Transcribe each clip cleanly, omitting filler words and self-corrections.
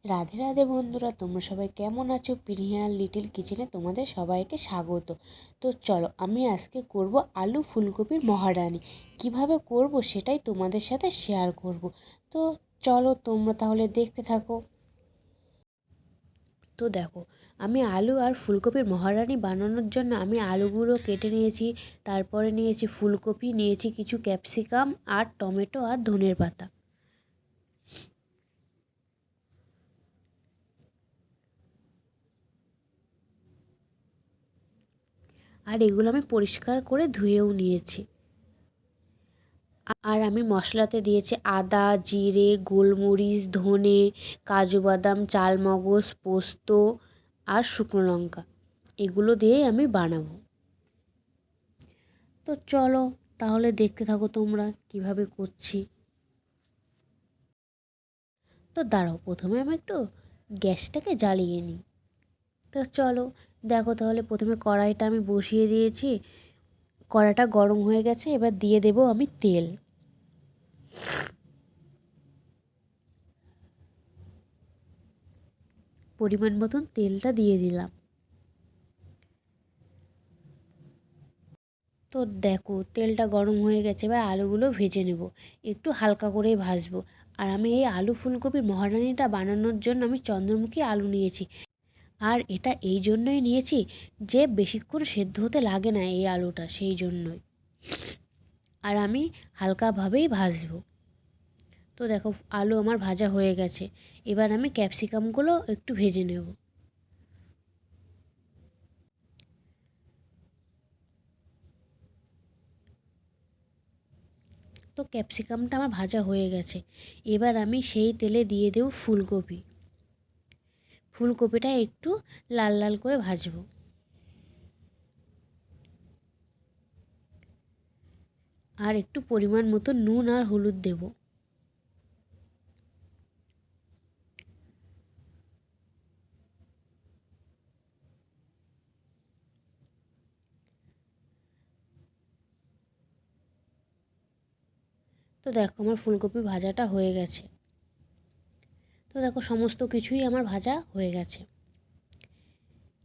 রাধে রাধে বন্ধুরা, তোমরা সবাই কেমন আছো? প্রিয়ার লিটল কিচেনে তোমাদের সবাইকে স্বাগত। তো চলো, আমি আজকে করব আলু ফুলকপির মহারানি। কিভাবে করব সেটাই তোমাদের সাথে শেয়ার করব। তো চলো তোমরা তাহলে দেখতে থাকো। তো দেখো, আমি আলু আর ফুলকপির মহারানি বানানোর জন্য আমি আলুগুলো কেটে নিয়েছি, তারপরে নিয়েছি ফুলকপি, নিয়েছি কিছু ক্যাপসিকাম আর টমেটো আর ধনের পাতা। আর এগুলো আমি পরিষ্কার করে ধুয়েও নিয়েছি। আর আমি মশলাতে দিয়েছি আদা, জিরে, গোলমরিচ, ধনে, কাজু বাদাম, চালমগজ, পোস্ত আর শুকনো লঙ্কা। এগুলো দিয়েই আমি বানাবো। তো চলো তাহলে দেখতে থাকো তোমরা কিভাবে করছি। তো দাঁড়াও, প্রথমে আমি একটু গ্যাসটাকে জ্বালিয়ে নিই। তো চলো দেখো, তাহলে প্রথমে কড়াইটা আমি বসিয়ে দিয়েছি। কড়াইটা গরম হয়ে গেছে, এবার দিয়ে দেবো আমি তেল। পরিমাণ মতন তেলটা দিয়ে দিলাম। তো দেখো, তেলটা গরম হয়ে গেছে, এবার আলুগুলো ভেজে নেব, একটু হালকা করেই ভাজবো। আর আমি এই আলু ফুলকপি মহারানিটা বানানোর জন্য আমি চন্দ্রমুখী আলু নিয়েছি। আর এটা এই জন্যই নিয়েছি যে বেশিক্ষণ সেদ্ধ হতে লাগে না এই আলুটা, সেই জন্যই। আর আমি হালকাভাবেই ভাজবো। তো দেখো, আলু আমার ভাজা হয়ে গেছে, এবার আমি ক্যাপসিকামগুলো একটু ভেজে নেব। তো ক্যাপসিকামটা আমার ভাজা হয়ে গেছে, এবার আমি সেই তেলে দিয়ে দেব ফুলকপি। ফুলকপিটা একটু লাল লাল করে ভাজবো। আর একটু পরিমাণ মতো নুন আর হলুদ দেব। তো দেখো, আমার ফুলকপি ভাজাটা হয়ে গেছে। তো দেখো, সমস্ত কিছুই আমার ভাজা হয়ে গেছে।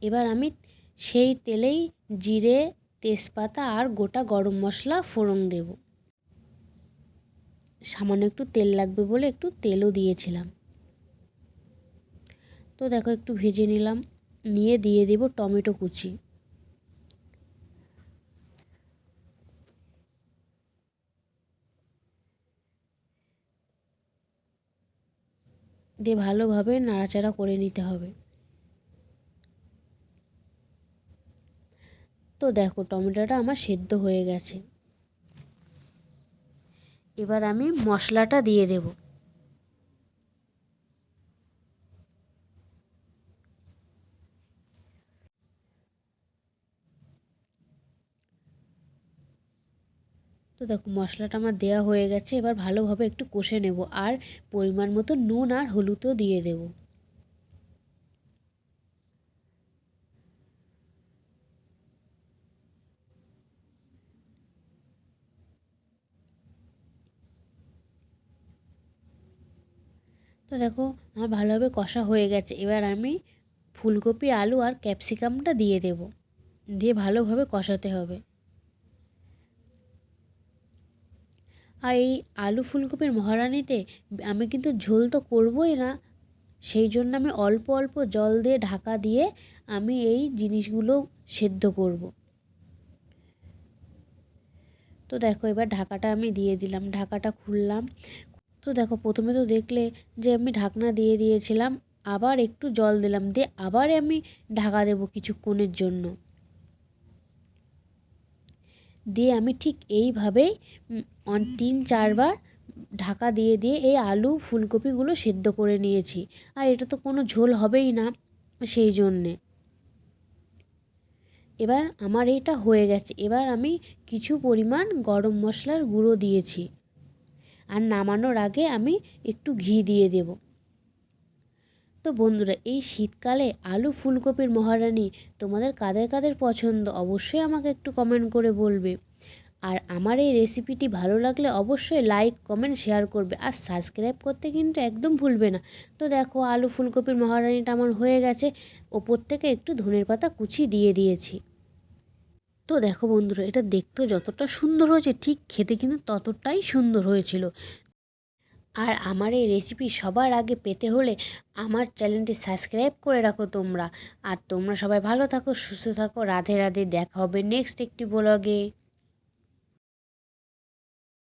এবার আমি সেই তেলেই জিরে, তেজপাতা আর গোটা গরম মশলা ফোড়ন দেব। সামান্য একটু তেল লাগবে বলে একটু তেলও দিয়েছিলাম। তো দেখো, একটু ভেজে নিলাম, নিয়ে দিয়ে দেব টমেটো কুচি। দিয়ে ভালোভাবে নাড়াচাড়া করে নিতে হবে। তো দেখো, টমেটোটা আমার সেদ্ধ হয়ে গেছে। এবার আমি মশলাটা দিয়ে দেব। তো দেখো, মশলাটা আমার দেওয়া হয়ে গেছে, এবার ভালোভাবে একটু কষে নেব। আর পরিমাণ মতো নুন আর হলুদও দিয়ে দেব। তো দেখো, আমার ভালোভাবে কষা হয়ে গেছে, এবার আমি ফুলকপি, আলু আর ক্যাপসিকামটা দিয়ে দেব। দিয়ে ভালোভাবে কষাতে হবে। আর এই আলু ফুলকপির মহারানিতে আমি কিন্তু ঝোল তো করবই না, সেই জন্য আমি অল্প অল্প জল দিয়ে ঢাকা দিয়ে আমি এই জিনিসগুলো সেদ্ধ করব। তো দেখো, এবার ঢাকাটা আমি দিয়ে দিলাম, ঢাকাটা খুললাম। তো দেখো, প্রথমে তো দেখলে যে আমি ঢাকনা দিয়ে দিয়েছিলাম, আবার একটু জল দিলাম, দিয়ে আবার আমি ঢাকা দেবো কিছুক্ষণের জন্য। দিয়ে আমি ঠিক এইভাবেই 3-4 বার ঢাকা দিয়ে দিয়ে এই আলু ফুলকপিগুলো সেদ্ধ করে নিয়েছি। আর এটা তো কোনো ঝোল হবেই না, সেই জন্যে। এবার আমার এটা হয়ে গেছে, এবার আমি কিছু পরিমাণ গরম মশলার গুঁড়ো দিয়েছি। আর নামানোর আগে আমি একটু ঘি দিয়ে দেব। তো বন্ধুরা, এই শীতকালে আলু ফুলকপির মহারানি তোমাদের কাদের কাদের পছন্দ অবশ্যই আমাকে একটু কমেন্ট করে বলবে। আর আমার এই রেসিপিটি ভালো লাগলে অবশ্যই লাইক কমেন্ট শেয়ার করবে আর সাবস্ক্রাইব করতে কিন্তু একদম ভুলবে না। তো দেখো আলু ফুলকপির মহারানিটা আমার হয়ে গেছে, ওপর থেকে একটু ধনের পাতা কুচি দিয়ে দিয়েছি। তো দেখো বন্ধুরা, এটা দেখতেও যতটা সুন্দর হয়েছে ঠিক খেতে কিন্তু ততটাই সুন্দর হয়েছিল। আর আমার এই রেসিপি সবার আগে পেতে হলে আমার চ্যানেলটি সাবস্ক্রাইব করে রাখো তোমরা। আর তোমরা সবাই ভালো থাকো, সুস্থ থাকো, রাধে রাধে। দেখা হবে নেক্সট একটি ব্লগে।